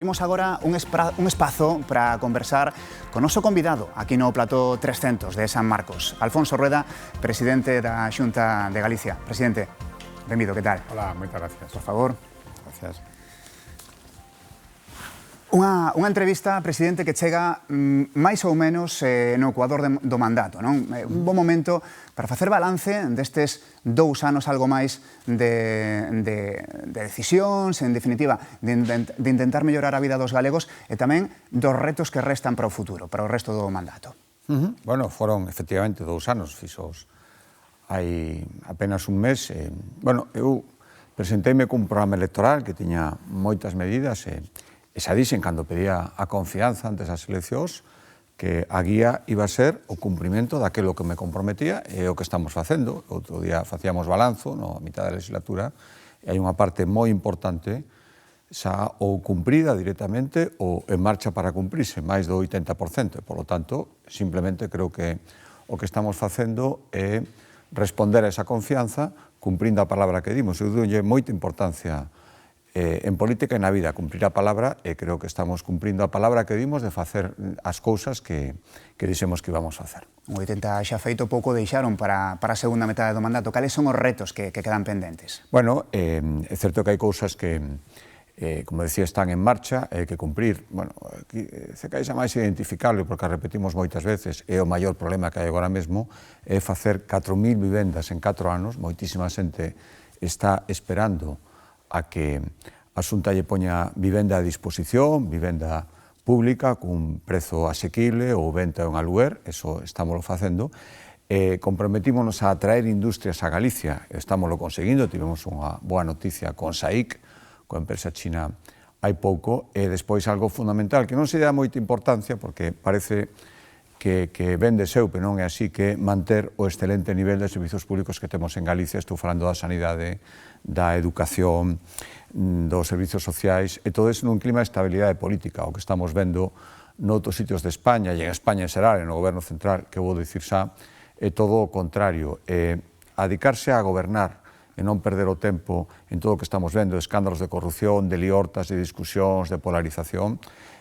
Temos agora un espazo para conversar con noso convidado aquí no plató 300 de San Marcos, Alfonso Rueda, presidente da Xunta de Galicia. Presidente, benvido, que tal? Hola, moitas gracias. Por favor. Gracias. Unha entrevista, presidente, que chega máis ou menos no ecuador do mandato, non? Un bon momento para facer balance destes 2 anos algo máis de decisións, en definitiva, de intentar mellorar a vida dos galegos e tamén dos retos que restan para o futuro, para o resto do mandato. Bueno, foron efectivamente 2 anos, fixos hai apenas un mes. Bueno, eu presenteime cun programa electoral que tiña moitas medidas e xa dixen, cando pedía a confianza antes das eleccións, que a guía iba a ser o cumprimento daquilo que me comprometía e o que estamos facendo. Outro día facíamos balanzo, na mitad da legislatura, e hai unha parte moi importante xa ou cumprida directamente ou en marcha para cumprirse, máis do 80%. Por lo tanto, simplemente creo que o que estamos facendo é responder a esa confianza cumprindo a palabra que dimos. Eu doulle moita importancia en política e na vida, cumprir a palabra, e creo que estamos cumprindo a palabra que dimos de facer as cousas que dixemos que íbamos a facer. Un 80 xa feito, pouco deixaron para a segunda metade do mandato. Cales son os retos que quedan pendentes? Bueno, é certo que hai cousas que, como decía, están en marcha, hai que cumprir. Bueno, aquí se caixa máis identificable, porque a repetimos moitas veces, é o maior problema que hai agora mesmo, é facer 4.000 vivendas en 4 anos. Moitísima xente está esperando a que a Xunta lle poña vivenda a disposición, vivenda pública, cun prezo asequible ou venta en aluguer, eso estámoslo facendo. Comprometímonos a atraer industrias a Galicia, estámoslo conseguindo, tivemos unha boa noticia con SAIC, coa empresa china hai pouco, e despois algo fundamental, que non se dá moita importancia, porque parece que vende seu, pero non é así, que manter o excelente nivel de servizos públicos que temos en Galicia. Estou falando da sanidade, da educación, dos servizos sociais, e todo iso nun clima de estabilidade política. O que estamos vendo noutros sitios de España, e en España en xeral, no goberno central, que vou dicir xa, é todo o contrario. A dedicarse a gobernar e non perder o tempo en todo o que estamos vendo, escándalos de corrupción, de liortas, de discusións, de polarización.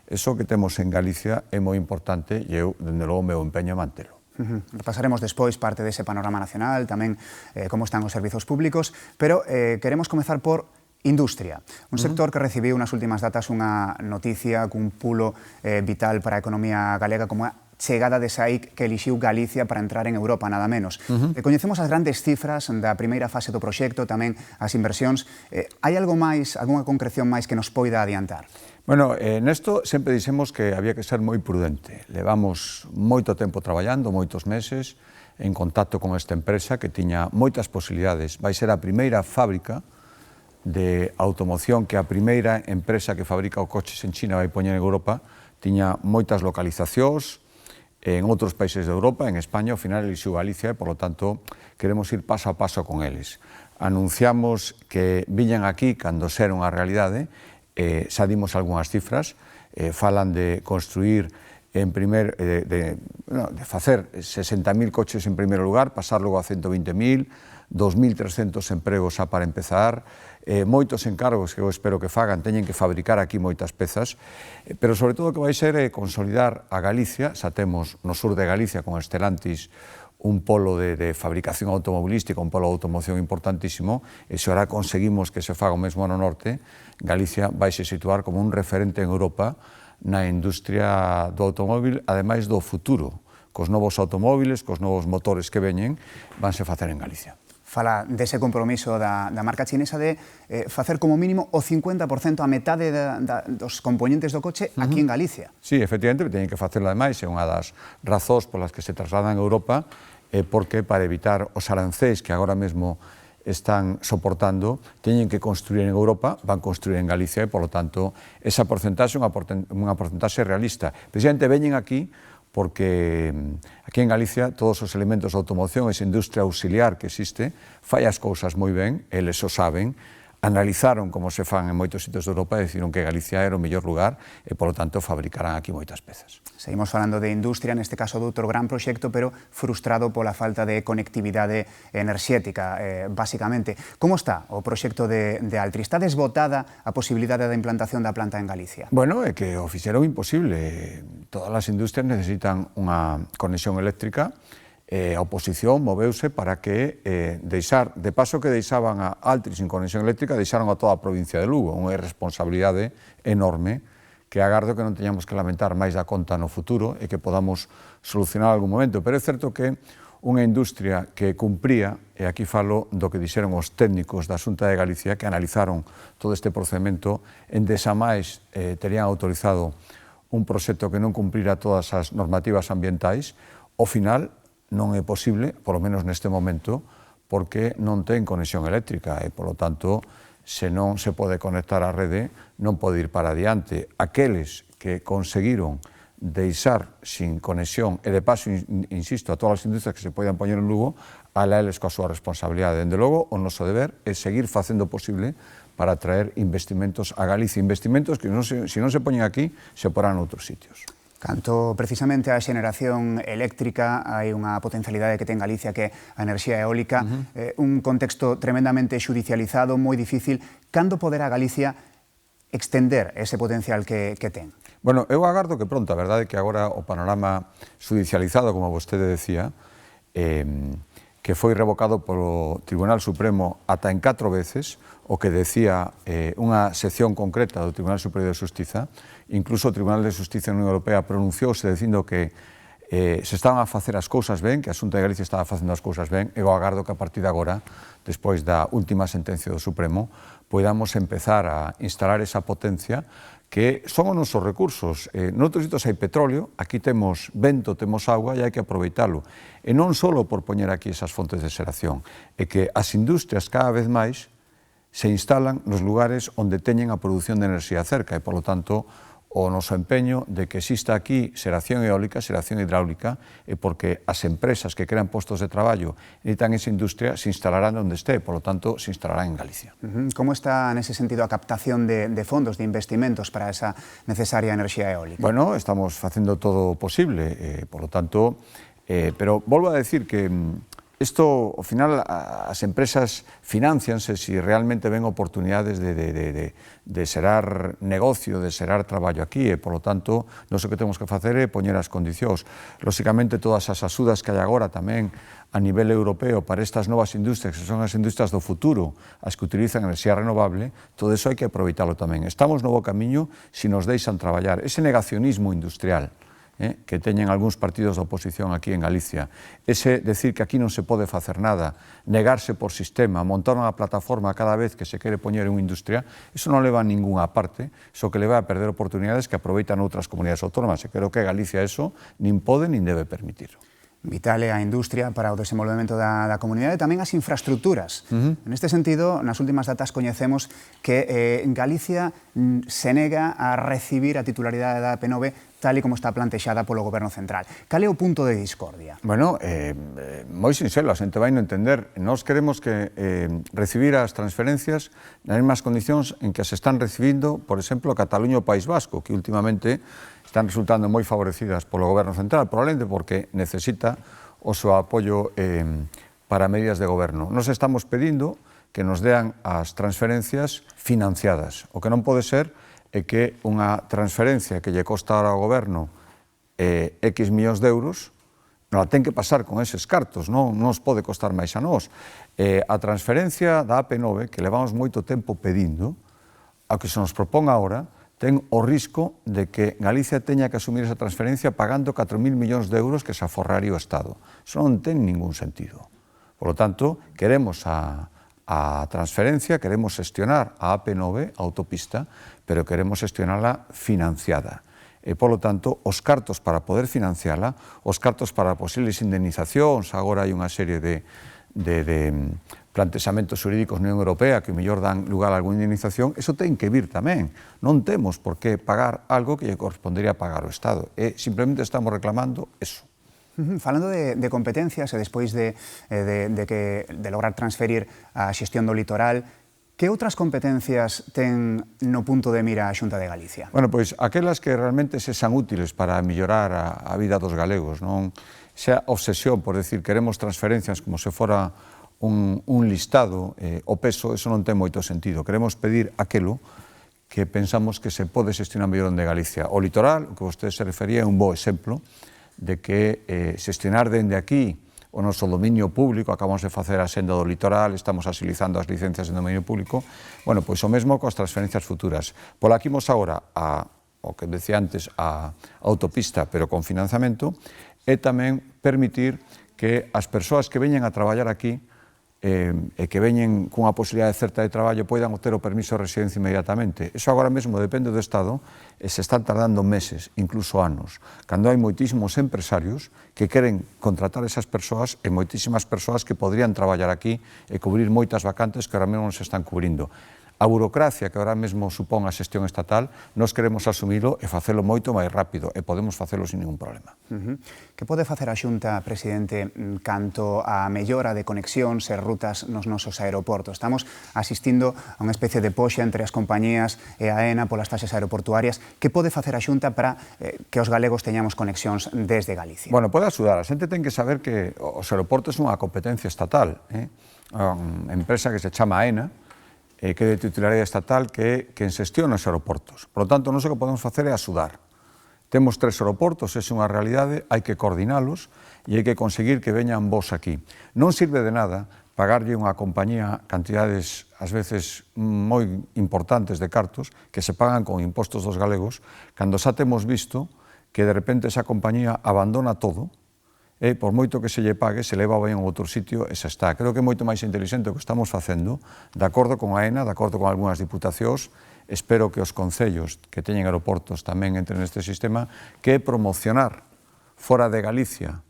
Eso que temos en Galicia é moi importante e eu, dende logo, meu empeño a mantelo. Repasaremos despois parte dese panorama nacional, tamén como están os servizos públicos, pero queremos comezar por industria. Un sector que recibiu nas últimas datas unha noticia cun pulo vital para a economía galega como a chegada de SAIC que elixiu Galicia para entrar en Europa, nada menos. Coñecemos as grandes cifras da primeira fase do proxecto, tamén as inversións. Hai algo máis, algunha concreción máis que nos poida adiantar? Bueno, nesto sempre dixemos que había que ser moi prudente. Levamos moito tempo traballando, moitos meses, en contacto con esta empresa que tiña moitas posibilidades. Vai ser a primeira fábrica de automoción, que a primeira empresa que fabrica os coches en China vai poñer en Europa. Tiña moitas localizacións en outros países de Europa, en España, ao final elixiu Galicia, e, por lo tanto, queremos ir paso a paso con eles. Anunciamos que viñan aquí cando ser unha realidade, xa dimos algunhas cifras, falan de construir de facer 60.000 coches en primeiro lugar, pasar logo a 120.000, 2.300 empregos xa para empezar, moitos encargos que eu espero que fagan, teñen que fabricar aquí moitas pezas, pero sobre todo o que vai ser é consolidar a Galicia. Xa temos no sur de Galicia con Stellantis un polo de fabricación automobilística, un polo de automoción importantísimo, e se ahora conseguimos que se faga o mesmo no norte, Galicia vai se situar como un referente en Europa na industria do automóbil, ademais do futuro. Cos novos automóviles, cos novos motores que veñen, vanse facer en Galicia. Fala dese compromiso da marca chinesa de facer como mínimo o 50%, a metade dos componentes do coche aquí en Galicia. Sí, efectivamente, teñen que facelo ademais, é unha das razóns polas que se trasladan a Europa, porque para evitar os arancéis que agora mesmo están soportando, teñen que construir en Europa, van construir en Galicia, e, por lo tanto, esa porcentaxe é unha porcentaxe realista. Precisamente, veñen aquí porque aquí en Galicia todos os elementos de automoción, esa industria auxiliar que existe, fai as cousas moi ben, eles o saben, analizaron como se fan en moitos sitios de Europa e decidiron que Galicia era o mellor lugar e, polo tanto, fabricarán aquí moitas pezas. Seguimos falando de industria, neste caso de outro gran proxecto, pero frustrado pola falta de conectividade enerxética, basicamente. Como está o proxecto de Altri? Está desbotada a posibilidade da implantación da planta en Galicia? Bueno, é que o fixeron imposible. Todas as industrias necesitan unha conexión eléctrica. A oposición moveuse para que de paso que deixaban a Altri sin conexión eléctrica, deixaron a toda a provincia de Lugo, unha irresponsabilidade enorme que agardo que non teñamos que lamentar máis da conta no futuro e que podamos solucionar algún momento. Pero é certo que unha industria que cumpría, e aquí falo do que dixeron os técnicos da Xunta de Galicia, que analizaron todo este procedimento, Endesa máis terían autorizado un proxecto que non cumprira todas as normativas ambientais, ao final non é posible, polo menos neste momento, porque non ten conexión eléctrica e, polo tanto, se non se pode conectar á rede, non pode ir para adiante. Aqueles que conseguiron deixar sin conexión, e de paso, insisto, a todas as industrias que se poidan poñer en Lugo, ala eles coa súa responsabilidade. Dende logo, o noso deber é seguir facendo posible para traer investimentos a Galicia. Investimentos que, se non se poñen aquí, se porán noutros sitios. Canto precisamente a xeneración eléctrica, hai unha potencialidade que ten Galicia que é a enerxía eólica, un contexto tremendamente xudicializado, moi difícil. Cando poderá Galicia extender ese potencial que ten? Bueno, eu agardo que pronto, a verdade é que agora o panorama xudicializado, como vostede decía, que foi revocado polo Tribunal Supremo ata en 4 veces, o que decía unha sección concreta do Tribunal Superior de Xustiza. Incluso o Tribunal de Xustiza da Unión Europea pronunciouse dicindo que se estaban a facer as cousas ben, que a Xunta de Galicia estaba facendo as cousas ben. Eu agardo que a partir de agora, despois da última sentencia do Supremo, podamos empezar a instalar esa potencia que son os nosos recursos. Noutros sitios hai petróleo, aquí temos vento, temos agua e hai que aproveitalo. E non só por poñer aquí esas fontes de xeración, é que as industrias cada vez máis se instalan nos lugares onde teñen a produción de enerxía cerca e, polo tanto, o noso empeño de que exista aquí xeración eólica, xeración hidráulica, e porque as empresas que crean postos de traballo necesitan esa industria, se instalarán onde este, polo tanto, se instalarán en Galicia. Como está, nese sentido, a captación de fondos, de investimentos para esa necesaria enerxía eólica? Bueno, estamos facendo todo o posible, polo tanto, pero volvo a decir que isto, ao final, as empresas financianse se realmente ven oportunidades de xerar negocio, de xerar traballo aquí, e, polo tanto, non o que temos que facer é poñer as condicións. Lóxicamente, todas as axudas que hai agora tamén a nivel europeo para estas novas industrias, que son as industrias do futuro, as que utilizan enerxía renovable, todo iso hai que aproveitalo tamén. Estamos no bo camiño se nos deixan traballar. Ese negacionismo industrial que teñen algúns partidos da oposición aquí en Galicia, ese decir que aquí non se pode facer nada, negarse por sistema, montar unha plataforma cada vez que se quere poñer unha industria, iso non leva a ninguna parte, iso que leva a perder oportunidades que aproveitan outras comunidades autónomas, e creo que Galicia eso nin pode nin debe permitir. Vital é a industria para o desenvolvemento da comunidade e tamén as infraestructuras. Neste sentido, nas últimas datas coñecemos que Galicia se nega a recibir a titularidade da AP9 tal e como está plantexada polo Goberno Central. Cal é o punto de discordia? Bueno, moi sinxelo, a xente vai non entender. Nós queremos que recibir as transferencias nas mesmas condicións en que se están recibindo, por exemplo, Cataluña e o País Vasco, que últimamente están resultando moi favorecidas polo Goberno Central, probablemente porque necesita o seu apoio para medidas de goberno. Nos estamos pedindo que nos dean as transferencias financiadas. O que non pode ser é que unha transferencia que lle costa ao goberno X millóns de euros non la ten que pasar con eses cartos, non nos pode costar máis a nós. A transferencia da AP9, que levamos moito tempo pedindo, a que se nos propón agora, ten o risco de que Galicia teña que asumir esa transferencia pagando 4.000 millóns de euros que se aforraría o Estado. Eso non ten ningún sentido. Por lo tanto, queremos a transferencia, queremos xestionar a AP9, a autopista, pero queremos xestionala financiada. E, polo tanto, os cartos para poder financiala, os cartos para posibles indemnizacións, agora hai unha serie de plantexamentos xurídicos na Unión Europea que mellor dan lugar a alguna indemnización, eso ten que vir tamén. Non temos por que pagar algo que lle correspondería pagar o Estado. E simplemente estamos reclamando eso. Falando de competencias e despois de lograr transferir a xestión do litoral, Que outras competencias ten no punto de mira a Xunta de Galicia? Bueno, pois aquelas que realmente sexan útiles para mellorar a vida dos galegos, non xa obsesión por decir queremos transferencias como se fora un listado, o peso, eso non ten moito sentido. Queremos pedir aquelo que pensamos que se pode xestionar mellor onde Galicia. O litoral, o que vostede se refería, é un bo exemplo de que xestionar dende aquí o noso dominio público, acabamos de facer a senda do litoral, estamos asilizando as licencias de dominio público, bueno, pois o mesmo coas transferencias futuras. Pola aquí imos agora o que decía antes, a autopista, pero con financiamento, e tamén permitir que as persoas que veñen a traballar aquí e que veñen cunha posibilidade certa de traballo poidan obter o permiso de residencia inmediatamente. Eso agora mesmo depende do Estado e se están tardando meses, incluso anos, cando hai moitísimos empresarios que queren contratar esas persoas e moitísimas persoas que podrían traballar aquí e cubrir moitas vacantes que agora mesmo non se están cubrindo. A burocracia que agora mesmo supón a xestión estatal, nós queremos asumilo e facelo moito máis rápido e podemos facelo sin ningún problema. Que pode facer a Xunta, presidente, canto a mellora de conexións e rutas nos nosos aeroportos? Estamos asistindo a unha especie de poxa entre as compañías e a AENA polas taxas aeroportuarias. Que pode facer a Xunta para que os galegos teñamos conexións desde Galicia? Bueno, pode axudar. A xente ten que saber que os aeroportos é unha competencia estatal. Unha empresa que se chama AENA, que é de titularidade estatal, que é quen xestiona os aeroportos. Por lo tanto, non o que podemos facer é axudar. Temos 3 aeroportos, é unha realidade, hai que coordinalos e hai que conseguir que veñan vos aquí. Non sirve de nada pagarlle unha compañía cantidades, ás veces, moi importantes de cartos que se pagan con impostos dos galegos, cando xa temos visto que de repente esa compañía abandona todo, e por moito que se lle pague, se leva ben a outro sitio e xa está. Creo que é moito máis inteligente o que estamos facendo, de acordo con a AENA, de acordo con algunhas diputacións, espero que os concellos que teñen aeroportos tamén entren neste sistema, que é promocionar fora de Galicia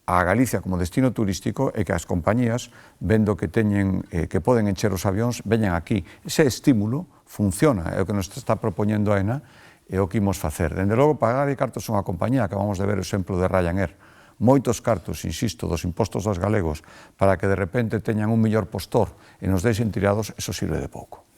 a Galicia como destino turístico e que as compañías, vendo que teñen que poden encher os avións, veñan aquí. Ese estímulo funciona, é o que nos está propoñendo a AENA e o que imos facer. Dende logo, pagar e cartos unha compañía, acabamos de ver o exemplo de Ryanair. Moitos cartos, insisto, dos impostos dos galegos para que de repente teñan un mellor postor e nos deixen tirados, eso sirve de pouco.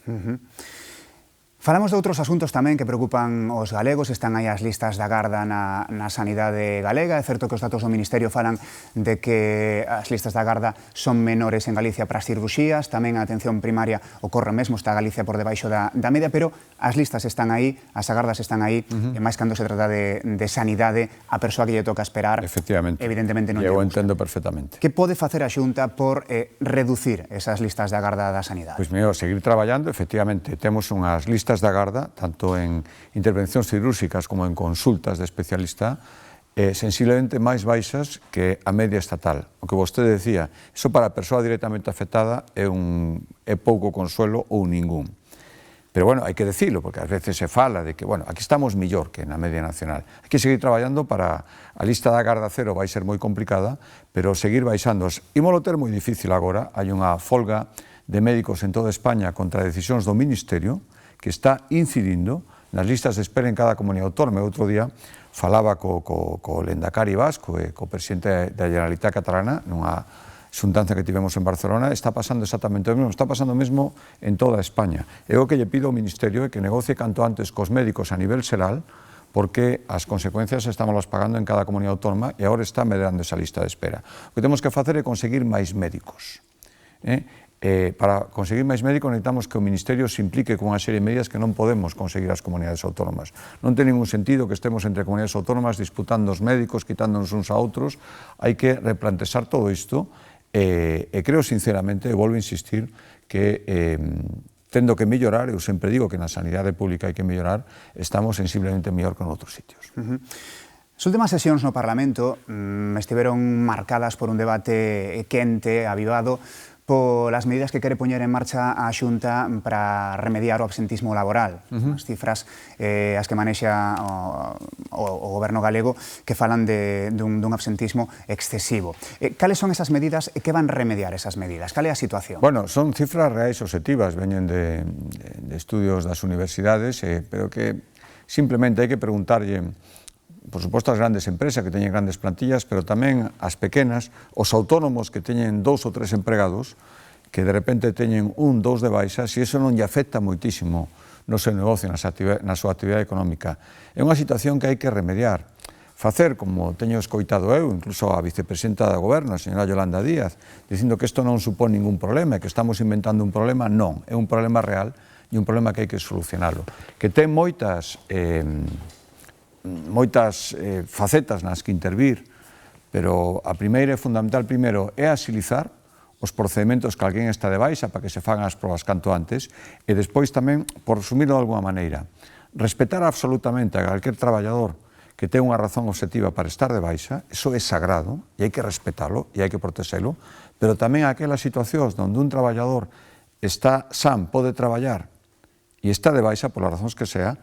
Falamos de outros asuntos tamén que preocupan os galegos, están aí as listas da garda na sanidade galega. É certo que os datos do Ministerio falan de que as listas da garda son menores en Galicia para as cirurxías, tamén a atención primaria ocorre mesmo, está Galicia por debaixo da media, pero as listas están aí, as agardas están aí, e máis cando se trata de sanidade, a persoa que lle toca esperar, evidentemente non lle gusta. Eu entendo perfectamente. Que pode facer a Xunta por reducir esas listas da garda da sanidade? Pois, seguir traballando, efectivamente, temos unhas listas da garda, tanto en intervencións cirúrxicas como en consultas de especialista, sensiblemente máis baixas que a media estatal. O que vostede decía, iso para a persoa directamente afectada é pouco consuelo ou ningún. Pero, bueno, hai que decirlo, porque ás veces se fala de que, bueno, aquí estamos millor que na media nacional. Hai que seguir traballando para a lista da garda cero, vai ser moi complicada, pero seguir baixando. Ímolo ter moi difícil agora, hai unha folga de médicos en toda España contra decisións do Ministerio, que está incidindo nas listas de espera en cada comunidade autónoma. Outro día falaba co Lendakari vasco e co presidente da Generalitat catalana nunha xuntanza que tivemos en Barcelona. Está pasando exactamente o mesmo, está pasando o mesmo en toda España. E o que lle pido ao Ministerio é que negocie canto antes cos médicos a nivel xeral, porque as consecuencias estamos pagando en cada comunidade autónoma e agora está medrando esa lista de espera. O que temos que facer é conseguir máis médicos. Para conseguir máis médicos necesitamos que o Ministerio se implique con unha serie de medidas que non podemos conseguir as comunidades autónomas. Non ten ningún sentido que estemos entre comunidades autónomas disputando os médicos, quitándonos uns a outros. Hai que replantexar todo isto e creo sinceramente, e volvo a insistir, que tendo que mellorar, eu sempre digo que na sanidade pública hai que mellorar, estamos sensiblemente mellor que en outros sitios. As últimas sesións no Parlamento estiveron marcadas por un debate quente, avivado, polas medidas que quere poñer en marcha a Xunta para remediar o absentismo laboral. As cifras as que manexa o goberno galego que falan dun absentismo excesivo. Cales son esas medidas e que van remediar esas medidas? Cal é a situación? Bueno, son cifras reais obxectivas, veñen de estudios das universidades, pero que simplemente hai que preguntarlle, por suposto, as grandes empresas que teñen grandes plantillas, pero tamén as pequenas, os autónomos que teñen 2 ou 3 empregados, que de repente teñen 1, 2 de baixa, se iso non lle afecta moitísimo no seu negocio, na súa actividade económica. É unha situación que hai que remediar. Facer, como teño escoitado eu, incluso a vicepresidenta da Goberno, a señora Yolanda Díaz, dicindo que isto non supón ningún problema, que estamos inventando un problema, non, é un problema real e un problema que hai que solucionalo. Que ten moitas facetas nas que intervir, pero a primeira e fundamental primeiro é agilizar os procedementos que alguén está de baixa para que se fagan as probas canto antes e despois tamén, por resumirlo de alguma maneira, respetar absolutamente a calquer traballador que ten unha razón objetiva para estar de baixa, iso é sagrado e hai que respetalo e hai que protexelo, pero tamén aquelas situacións onde un traballador está san, pode traballar e está de baixa polas razóns que sea,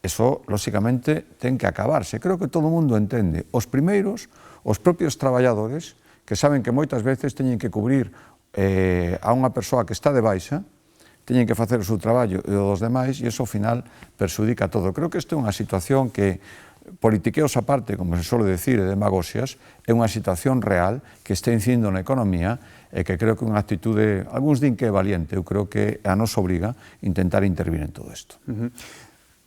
eso, lóxicamente, ten que acabarse. Creo que todo o mundo entende. Os primeiros, os propios traballadores, que saben que moitas veces teñen que cubrir a unha persoa que está de baixa, teñen que facer o seu traballo e os demais, e iso, ao final, perxudica todo. Creo que isto é unha situación que, politiqueos aparte, como se suele decir, e demagoxias, é unha situación real que está incidindo na economía e que creo que é unha actitude, algúns din que é valiente, eu creo que a nos obriga intentar intervir en todo isto.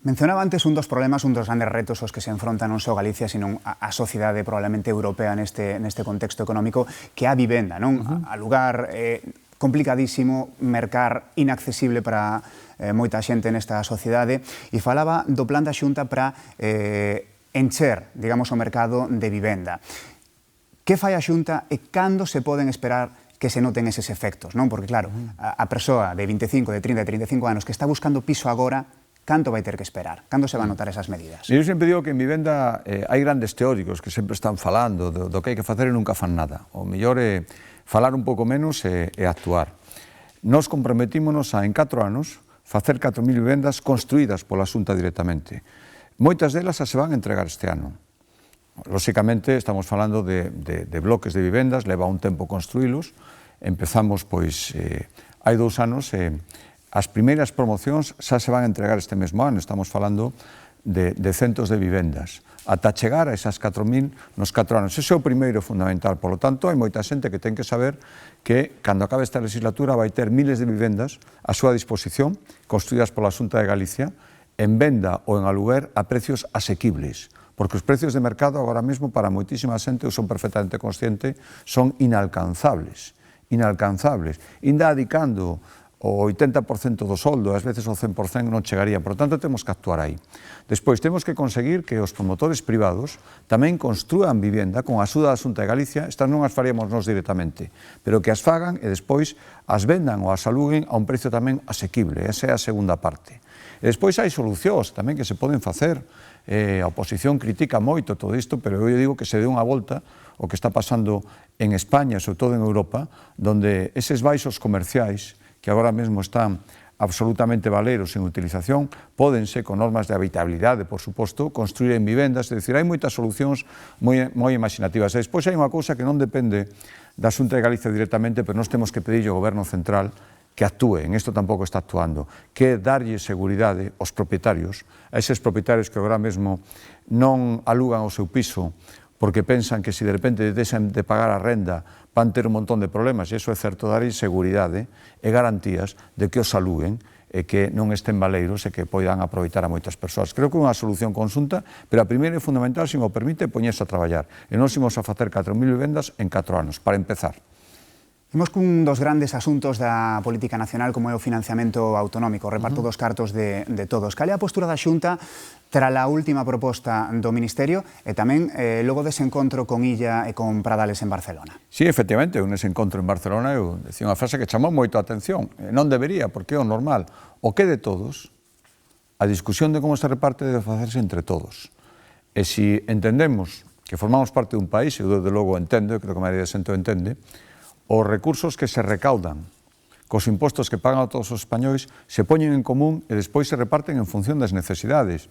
Mencionaba antes un dos problemas, un dos grandes retos aos que se enfronta non só Galicia, sino a sociedade probablemente europea neste contexto económico, que é a vivenda, non? A lugar complicadísimo, mercar inaccesible para moita xente nesta sociedade, e falaba do plan da Xunta para encher, digamos, o mercado de vivenda. Que fai a Xunta e cando se poden esperar que se noten eses efectos, non? Porque, claro, a persoa de 25, de 30, de 35 anos que está buscando piso agora, canto vai ter que esperar? Cando se van notar esas medidas? Eu sempre digo que en vivenda hai grandes teóricos que sempre están falando do que hai que facer e nunca fan nada. O mellor é falar un pouco menos e actuar. Nos comprometímonos a, en 4 anos, facer 4.000 vivendas construídas pola Xunta directamente. Moitas delas se van a entregar este ano. Lóxicamente, estamos falando de bloques de vivendas, leva un tempo construílos. Empezamos, pois, hai 2 anos, as primeiras promocións xa se van a entregar este mesmo ano. Estamos falando de centos de vivendas, ata chegar a esas 4.000 nos 4 anos. Ese é o primeiro fundamental. Por lo tanto, hai moita xente que ten que saber que, cando acabe esta legislatura, vai ter miles de vivendas a súa disposición, construídas pola Xunta de Galicia, en venda ou en aluguer a precios asequibles. Porque os precios de mercado agora mesmo para moitísima xente, eu son perfectamente consciente, son inalcanzables. Inalcanzables. Inda adicando o 80% do soldo, ás veces o 100% non chegaría. Por tanto, temos que actuar aí. Despois, temos que conseguir que os promotores privados tamén construan vivenda con a axuda da Xunta de Galicia. Estas non as faríamos nós directamente, pero que as fagan e despois as vendan ou as aluguen a un precio tamén asequible. Esa é a segunda parte. E despois hai solucións tamén que se poden facer. A oposición critica moito todo isto, pero eu digo que se dé unha volta o que está pasando en España, sobre todo en Europa, donde eses baixos comerciais que agora mesmo están absolutamente valeros en utilización, pódense, con normas de habitabilidade, por suposto, construir en vivendas. É dicir, hai moitas solucións moi imaginativas. E despois hai unha cousa que non depende da Xunta de Galicia directamente, pero nós temos que pedirlle ao Goberno Central que actúe, en isto tampouco está actuando, que é darlle seguridade aos propietarios, a eses propietarios que agora mesmo non alugan o seu piso porque pensan que se de repente deixan de pagar a renda van ter un montón de problemas, e iso é certo, darlle seguridade e garantías de que os aluguen e que non estén valeiros e que poidan aproveitar a moitas persoas. Creo que é unha solución conxunta, pero a primeira é fundamental, se o permite, poñerse a traballar. E nós imos a facer 4.000 vivendas en 4 anos, para empezar. Imos cun dos grandes asuntos da política nacional como é o financiamento autonómico, o reparto dos cartos de todos. Cal é a postura da Xunta tras a última proposta do Ministerio e tamén logo dese encontro con Illa e con Pradales en Barcelona? Sí, efectivamente, nese encontro en Barcelona eu decía unha frase que chamou moito a atención. Non debería, porque é o normal. O que de todos, a discusión de como se reparte debe facerse entre todos. E se entendemos que formamos parte dun país, eu desde logo entendo, e creo que a maioría de xente o entende, os recursos que se recaudan cos impostos que pagan a todos os españois se poñen en común e despois se reparten en función das necesidades.